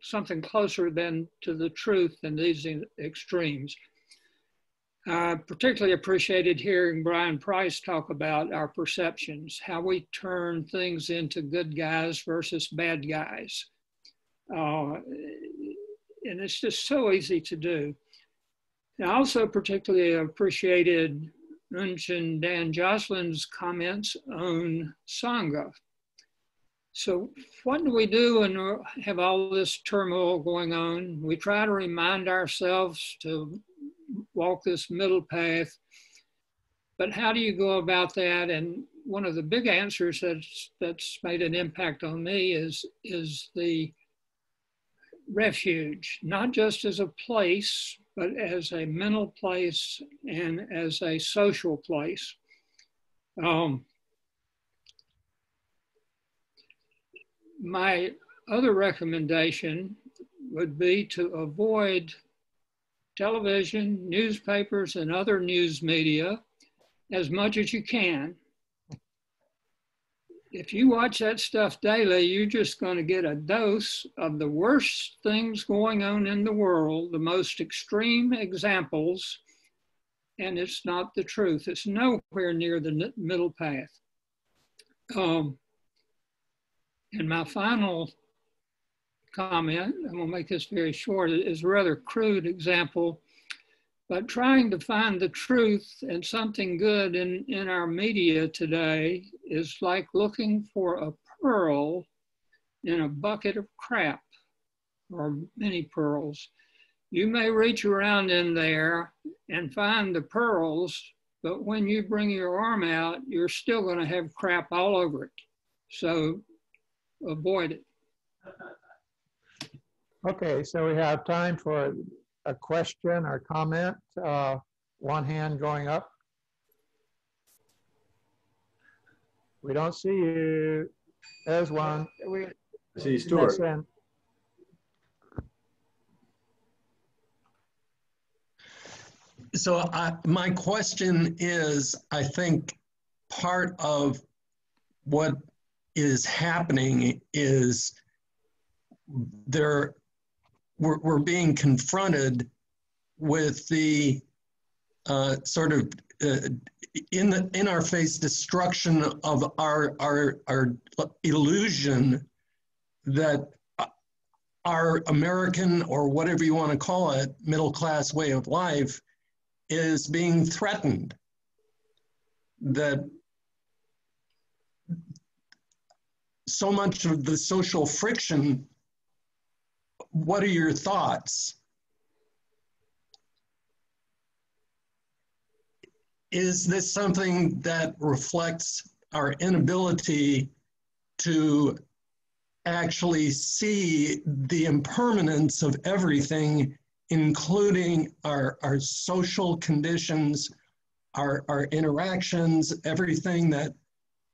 [SPEAKER 12] something closer to the truth than these extremes. I particularly appreciated hearing Brian Price talk about our perceptions, how we turn things into good guys versus bad guys. And it's just so easy to do. I also particularly appreciated Unchen Dan Jocelyn's comments on Sangha. So what do we do when we have all this turmoil going on? We try to remind ourselves to walk this middle path, but how do you go about that? And one of the big answers that's made an impact on me is the refuge, not just as a place, but as a mental place and as a social place. My other recommendation would be to avoid television, newspapers, and other news media as much as you can. If you watch that stuff daily, you're just going to get a dose of the worst things going on in the world, the most extreme examples, and it's not the truth. It's nowhere near the middle path. And my final comment, I'm going to make this very short, is a rather crude example, but trying to find the truth and something good in our media today is like looking for a pearl in a bucket of crap, or many pearls. You may reach around in there and find the pearls, but when you bring your arm out, you're still going to have crap all over it. So avoid it.
[SPEAKER 1] Okay, so we have time for a question or comment. One hand going up. We don't see you. There's one.
[SPEAKER 3] I see Stuart.
[SPEAKER 13] So my question is, I think part of what is happening is we're being confronted with the sort of in our face destruction of our illusion that our American, or whatever you want to call it, middle class way of life is being threatened. That so much of the social friction, what are your thoughts? Is this something that reflects our inability to actually see the impermanence of everything, including our social conditions, our interactions, everything that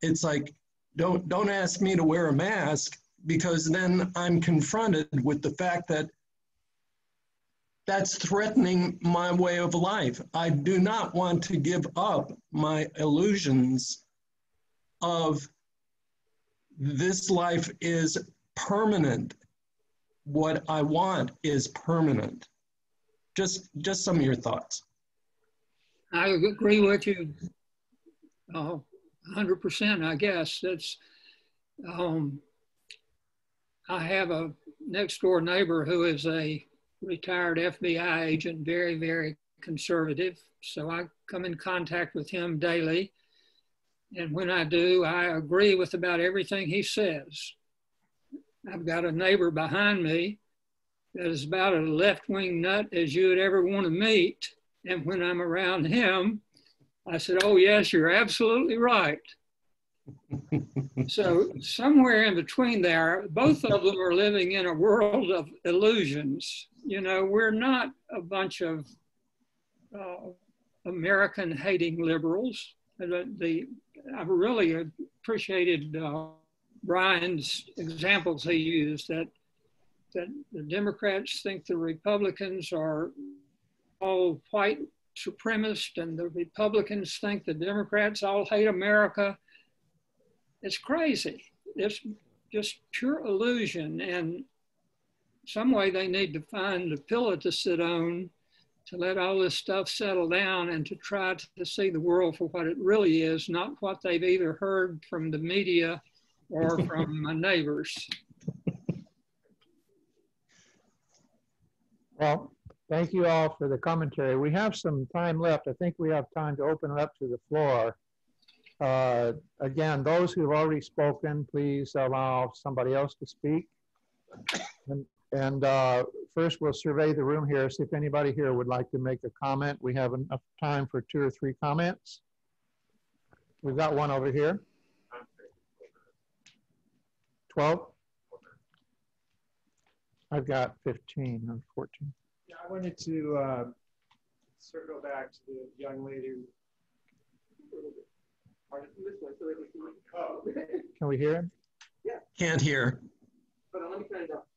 [SPEAKER 13] it's like, don't ask me to wear a mask, because then I'm confronted with the fact that that's threatening my way of life. I do not want to give up my illusions of this life is permanent. What I want is permanent. Just some of your thoughts.
[SPEAKER 12] I agree with you 100%, I guess. That's, I have a next door neighbor who is a retired FBI agent, very, very conservative. So I come in contact with him daily. And when I do, I agree with about everything he says. I've got a neighbor behind me that is about as left-wing nut as you would ever want to meet. And when I'm around him, I said, oh yes, you're absolutely right. So somewhere in between there, both of them are living in a world of illusions. You know, we're not a bunch of American hating liberals. I've really appreciated Brian's examples he used, that the Democrats think the Republicans are all white supremacists, and the Republicans think the Democrats all hate America. It's crazy. It's just pure illusion. And some way they need to find a pillow to sit on to let all this stuff settle down and to try to see the world for what it really is, not what they've either heard from the media or from my neighbors.
[SPEAKER 1] Well, thank you all for the commentary. We have some time left. I think we have time to open it up to the floor. Again, those who have already spoken, please allow somebody else to speak. And first we'll survey the room here, see if anybody here would like to make a comment. We have enough time for 2 or 3 comments. We've got one over here. 12? I've got 15 or 14.
[SPEAKER 14] Yeah, I wanted to circle back to the young lady.
[SPEAKER 1] Can we hear him?
[SPEAKER 13] Yeah. Can't hear.
[SPEAKER 4] Hold on, let me turn it up.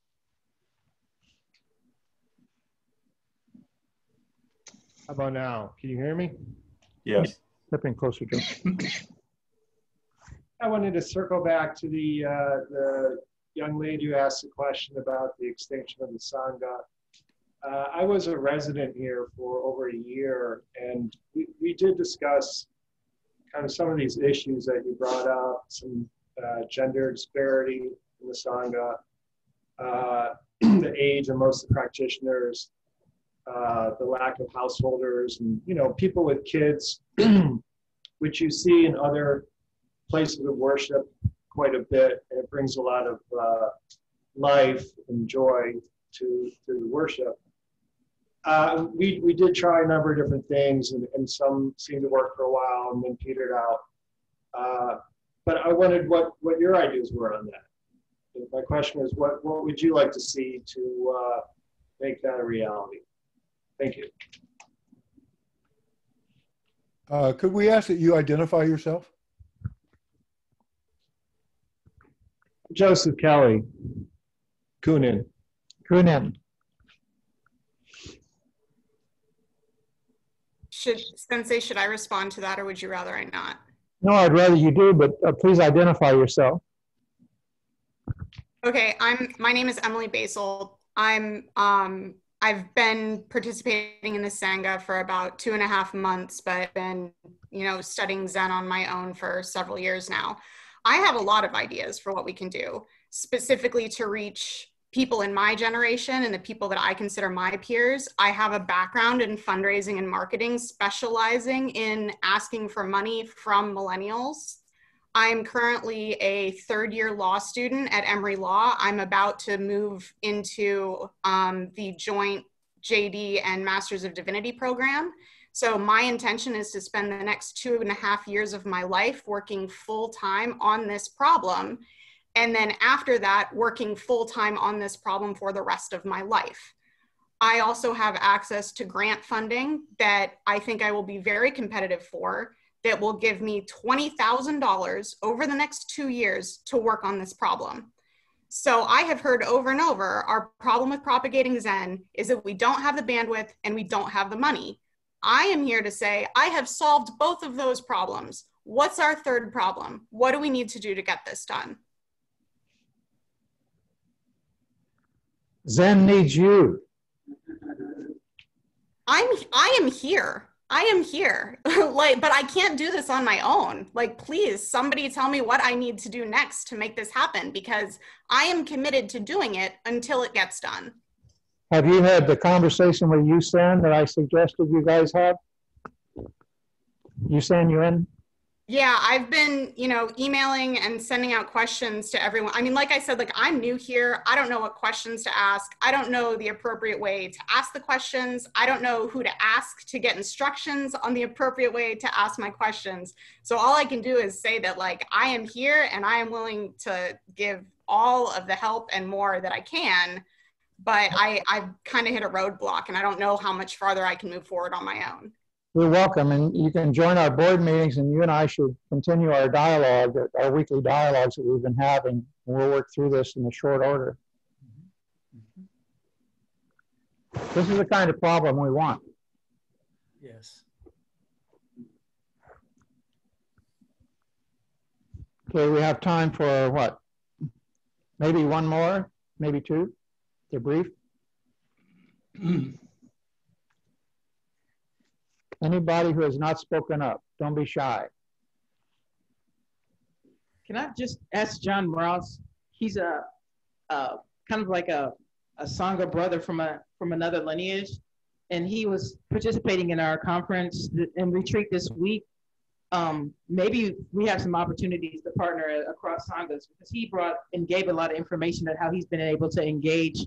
[SPEAKER 14] How about now? Can you hear me?
[SPEAKER 3] Yes.
[SPEAKER 1] Step in closer, Joe.
[SPEAKER 14] I wanted to circle back to the young lady who asked a question about the extinction of the Sangha. I was a resident here for over a year, and we did discuss kind of some of these issues that you brought up, some gender disparity in the Sangha, the age of most of the practitioners, the lack of householders, and people with kids, which you see in other places of worship quite a bit. And it brings a lot of life and joy to the worship. We did try a number of different things, and some seemed to work for a while and then petered out. But I wondered what your ideas were on that. And my question is, what would you like to see to make that a reality? Thank you.
[SPEAKER 5] Could we ask that you identify yourself?
[SPEAKER 14] Joseph Kelly, Kunin.
[SPEAKER 1] Kunin.
[SPEAKER 9] Sensei, should I respond to that, or would you rather I not?
[SPEAKER 1] No, I'd rather you do, but please identify yourself.
[SPEAKER 9] Okay, my name is Emily Basil. I've been participating in the Sangha for about 2.5 months, but been, studying Zen on my own for several years now. I have a lot of ideas for what we can do, specifically to reach people in my generation and the people that I consider my peers. I have a background in fundraising and marketing, specializing in asking for money from millennials. I'm currently a 3rd-year law student at Emory Law. I'm about to move into the joint JD and Masters of Divinity program. So my intention is to spend the next 2.5 years of my life working full-time on this problem. And then after that, working full-time on this problem for the rest of my life. I also have access to grant funding that I think I will be very competitive for, that will give me $20,000 over the next 2 years to work on this problem. So I have heard over and over, our problem with propagating Zen is that we don't have the bandwidth and we don't have the money. I am here to say, I have solved both of those problems. What's our 3rd problem? What do we need to do to get this done?
[SPEAKER 1] Zen needs you.
[SPEAKER 9] I am here. I am here. But I can't do this on my own. Please, somebody tell me what I need to do next to make this happen, because I am committed to doing it until it gets done.
[SPEAKER 1] Have you had the conversation with Yusen that I suggested you guys have? Yusen, you in?
[SPEAKER 9] Yeah, I've been, emailing and sending out questions to everyone. I mean, like I said, I'm new here. I don't know what questions to ask. I don't know the appropriate way to ask the questions. I don't know who to ask to get instructions on the appropriate way to ask my questions. So all I can do is say that I am here and I am willing to give all of the help and more that I can, but I've kind of hit a roadblock and I don't know how much farther I can move forward on my own.
[SPEAKER 1] You're welcome, and you can join our board meetings, and you and I should continue our dialogue, our weekly dialogues that we've been having, and we'll work through this in a short order. This is the kind of problem we want.
[SPEAKER 3] Yes.
[SPEAKER 1] Okay, we have time for what? Maybe one more, maybe 2, to brief. Anybody who has not spoken up, don't be shy.
[SPEAKER 7] Can I just ask John Ross? He's a kind of like a Sangha brother from another lineage, and he was participating in our conference and retreat this week. maybe we have some opportunities to partner across Sanghas, because he brought and gave a lot of information on how he's been able to engage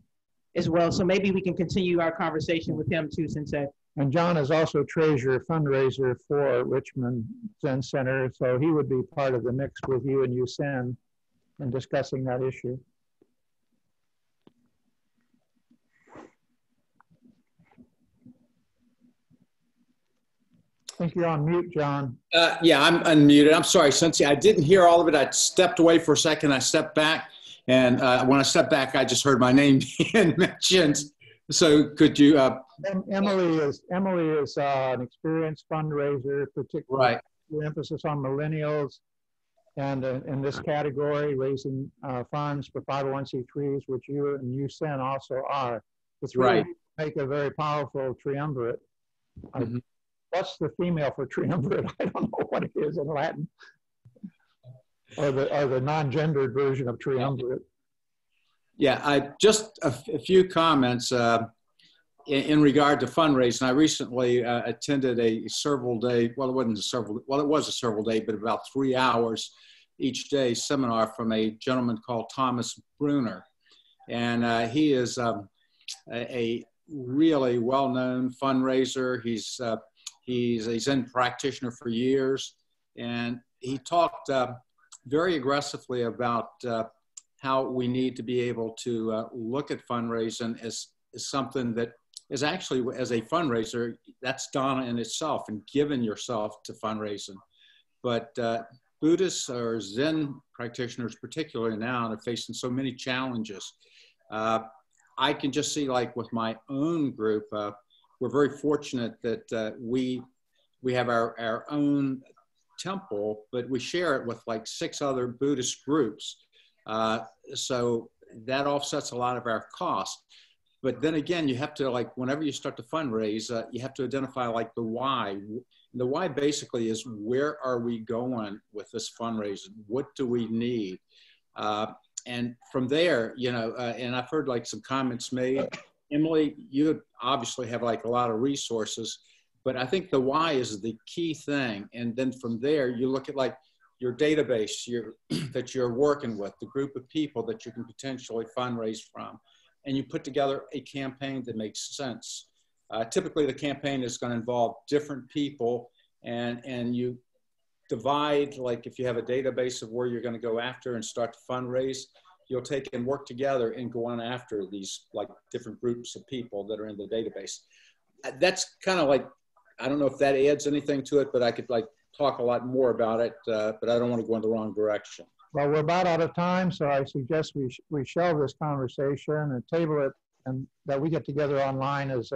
[SPEAKER 7] as well. So maybe we can continue our conversation with him too, Sensei.
[SPEAKER 1] And John is also treasurer fundraiser for Richmond Zen Center, so he would be part of the mix with you and Yusen in discussing that issue. I think you're on mute, John.
[SPEAKER 15] Yeah, I'm unmuted. I'm sorry, Sensei. I didn't hear all of it. I stepped away for a second. I stepped back. And when I stepped back, I just heard my name being mentioned. So could you?
[SPEAKER 1] Emily is an experienced fundraiser, particularly with emphasis on millennials, and in this category, raising funds for 501c3s, which you and Yusen also are. It's really make a very powerful triumvirate. What's the female for triumvirate? I don't know what it is in Latin. Or the non-gendered version of triumvirate.
[SPEAKER 15] Yeah, just a few comments in regard to fundraising. I recently attended a several day, well, it wasn't a several, well, it was a several day, but about 3 hours each day seminar from a gentleman called Thomas Bruner. And he is a really well-known fundraiser. He's a Zen practitioner for years. And he talked very aggressively about how we need to be able to look at fundraising as something that is actually, as a fundraiser, that's dana in itself and giving yourself to fundraising. But Buddhists or Zen practitioners, particularly now, are facing so many challenges. I can just see, like with my own group, we're very fortunate that we have our own temple, but we share it with like 6 other Buddhist groups. So that offsets a lot of our costs. But then again, you have to, like, whenever you start to fundraise, you have to identify like the why. The why basically is, where are we going with this fundraising? What do we need? And from there, you know, and I've heard like some comments made. Emily, you obviously have like a lot of resources, but I think the why is the key thing. And then from there, you look at like your database that you're working with, the group of people that you can potentially fundraise from, and you put together a campaign that makes sense. Typically, the campaign is going to involve different people, and you divide, like if you have a database of where you're going to go after and start to fundraise, you'll take and work together and go on after these like different groups of people that are in the database. That's kind of like, I don't know if that adds anything to it, but I could like talk a lot more about it, but I don't want to go in the wrong direction.
[SPEAKER 1] Well, we're about out of time, so I suggest we shelve this conversation and table it, and that we get together online as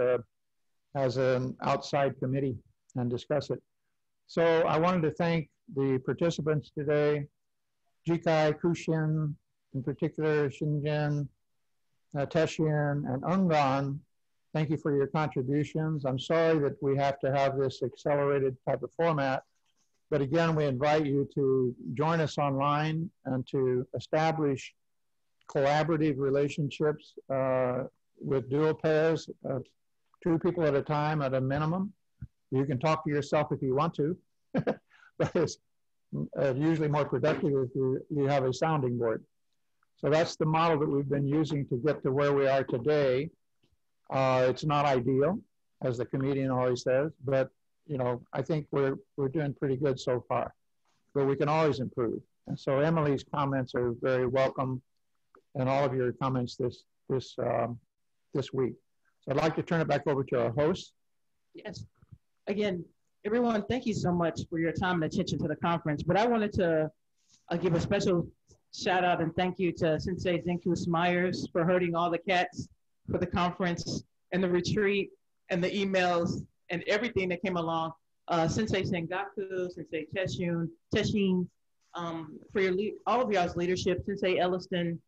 [SPEAKER 1] an outside committee and discuss it. So I wanted to thank the participants today, Jikai, Kushin, in particular, Shinjin, Teshin, and Ungan. Thank you for your contributions. I'm sorry that we have to have this accelerated type of format, but again, we invite you to join us online and to establish collaborative relationships with dual pairs, 2 people at a time at a minimum. You can talk to yourself if you want to, but it's usually more productive if you have a sounding board. So that's the model that we've been using to get to where we are today. It's not ideal, as the comedian always says, but you know, I think we're doing pretty good so far, but we can always improve. And so Emily's comments are very welcome, and all of your comments this week. So I'd like to turn it back over to our host.
[SPEAKER 7] Yes. Again, everyone, thank you so much for your time and attention to the conference. But I wanted to give a special shout out and thank you to Sensei Zenkus Myers for herding all the cats for the conference and the retreat and the emails and everything that came along. Sensei Sengaku, Sensei Teshin, for all of y'all's leadership, Sensei Elliston,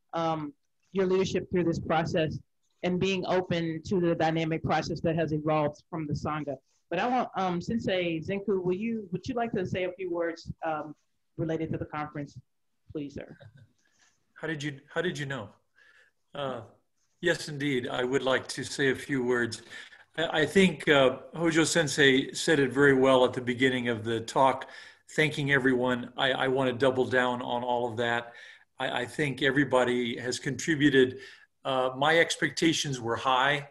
[SPEAKER 7] your leadership through this process and being open to the dynamic process that has evolved from the Sangha. But I want, Sensei Zenku, would you like to say a few words related to the conference, please, sir?
[SPEAKER 3] How did you know? Yes, indeed, I would like to say a few words. I think Hojo Sensei said it very well at the beginning of the talk, thanking everyone. I want to double down on all of that. I think everybody has contributed. My expectations were high,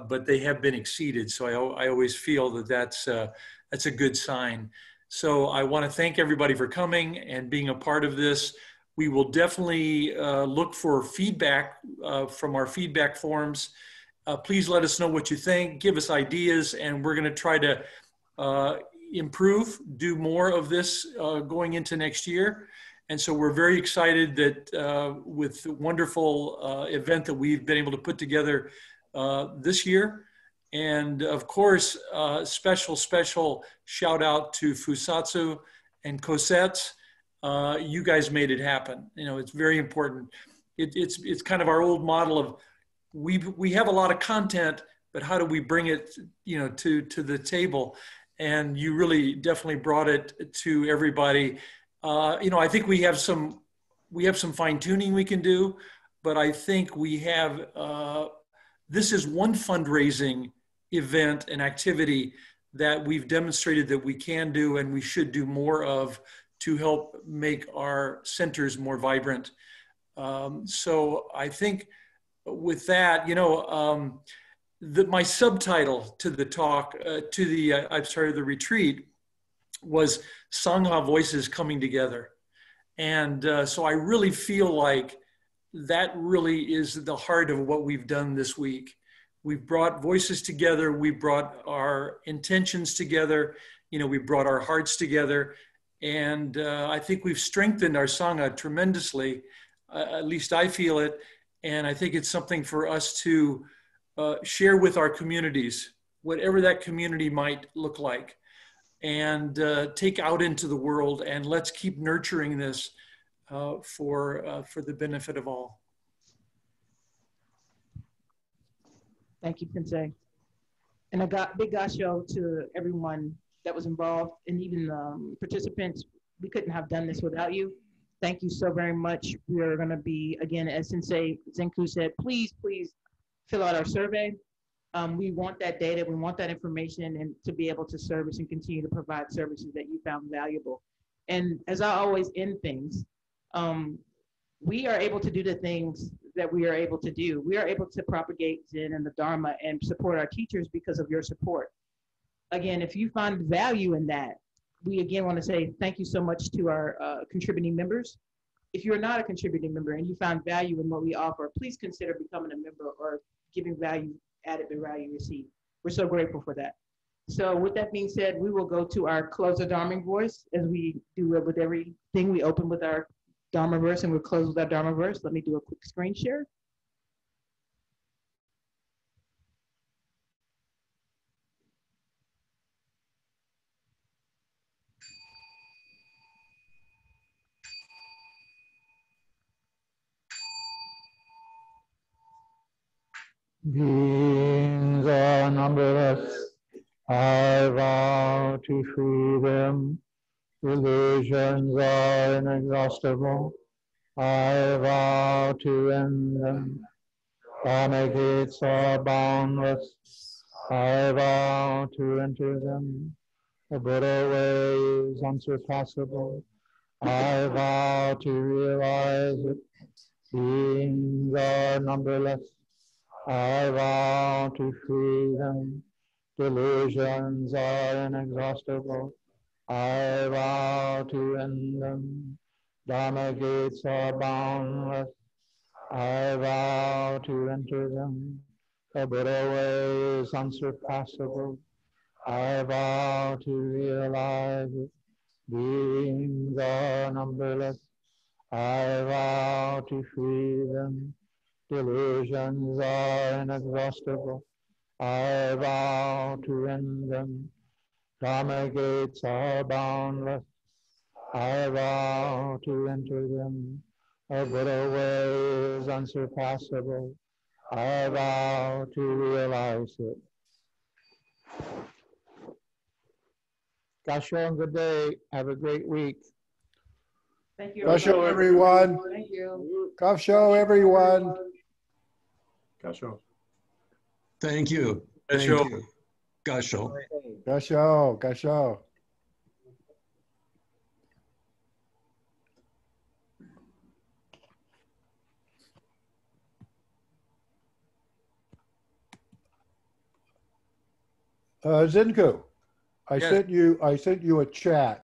[SPEAKER 3] but they have been exceeded. So I always feel that that's a good sign. So I want to thank everybody for coming and being a part of this. We will definitely look for feedback from our feedback forms. Please let us know what you think, give us ideas, and we're going to try to improve, do more of this going into next year. And so we're very excited that with the wonderful event that we've been able to put together this year. And of course, special shout out to Fusatsu and Cosette. You guys made it happen. You know, it's very important. It's kind of our old model of we have a lot of content, but how do we bring it, you know, to the table? And you really definitely brought it to everybody. You know, I think we have some fine tuning we can do, but I think we have, this is one fundraising event and activity that we've demonstrated that we can do and we should do more of to help make our centers more vibrant. So I think with that, you know, my subtitle to the talk, the retreat was Sangha Voices Coming Together. And so I really feel like that really is the heart of what we've done this week. We've brought voices together. We brought our intentions together. You know, we brought our hearts together. And I think we've strengthened our Sangha tremendously. At least I feel it. And I think it's something for us to share with our communities, whatever that community might look like, and take out into the world. And let's keep nurturing this for the benefit of all.
[SPEAKER 7] Thank you, Sensei. And a big gasho to everyone that was involved, and even participants. We couldn't have done this without you. Thank you so very much. We're going to be, again, as Sensei Zenku said, please fill out our survey. We want that data, we want that information, and to be able to service and continue to provide services that you found valuable. And as I always end things, we are able to do the things that we are able to do. We are able to propagate Zen and the Dharma and support our teachers because of your support. Again, if you find value in that, we again want to say thank you so much to our contributing members. If you're not a contributing member and you found value in what we offer, please consider becoming a member or giving value, added value received. We're so grateful for that. So with that being said, we will go to our closer Dharma voice as we do with everything. We open with our Dharma verse and we'll close with our Dharma verse. Let me do a quick screen share.
[SPEAKER 1] Beings are numberless. I vow to free them. Illusions are inexhaustible. I vow to end them. Dharma gates are boundless. I vow to enter them. The Buddha way is unsurpassable. I vow to realize it. Beings are numberless. I vow to free them. Delusions are inexhaustible. I vow to end them. Dharma gates are boundless. I vow to enter them. The Buddha way is unsurpassable. I vow to realize it. Beings are numberless. I vow to free them. Delusions are inexhaustible. I vow to end them. Dharma gates are boundless. I vow to enter them. The Buddha way is unsurpassable. I vow to realize it. Gasho and good day. Have a great week.
[SPEAKER 7] Thank you.
[SPEAKER 5] Gasho, everyone.
[SPEAKER 7] Thank you.
[SPEAKER 5] Gasho, everyone.
[SPEAKER 11] Gasho.
[SPEAKER 13] Thank you. Thank
[SPEAKER 3] Gasho.
[SPEAKER 13] you. Gasho.
[SPEAKER 5] Gasho, Gasho. Zinku, I
[SPEAKER 3] Yes.
[SPEAKER 5] sent you a chat